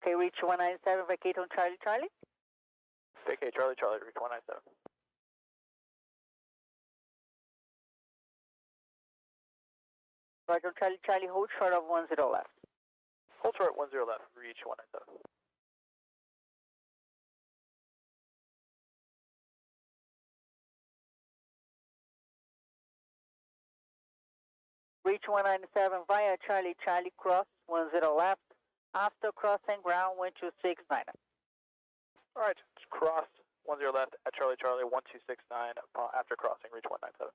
Okay, reach 197, vacate on Charlie, Charlie. Vacate Charlie, Charlie, reach 197. Roger, Charlie, Charlie, hold short of 10 left. Hold short 10 left, reach 197. Reach 197 via Charlie, Charlie, cross 10 left. After crossing ground 1269. Alright, cross 10 left at Charlie, Charlie, 1269 after crossing, reach 197.